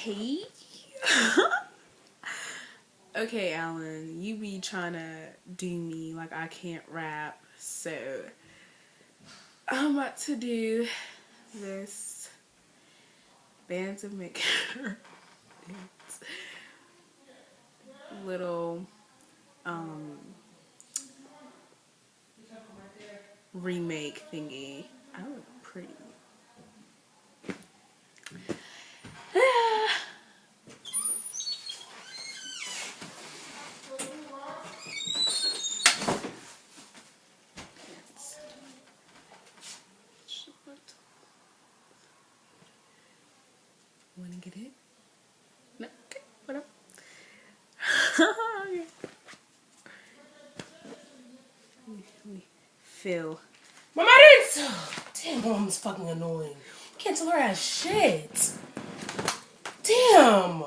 Okay. Okay, Alan, you be trying to do me like I can't rap, so I'm about to do this Bantammaker little remake thingy. I look pretty. Wanna get it? No? Okay, whatever. Okay. Let me feel. Mama, I didn't. Damn, mom's fucking annoying. Can't tell her ass shit. Damn.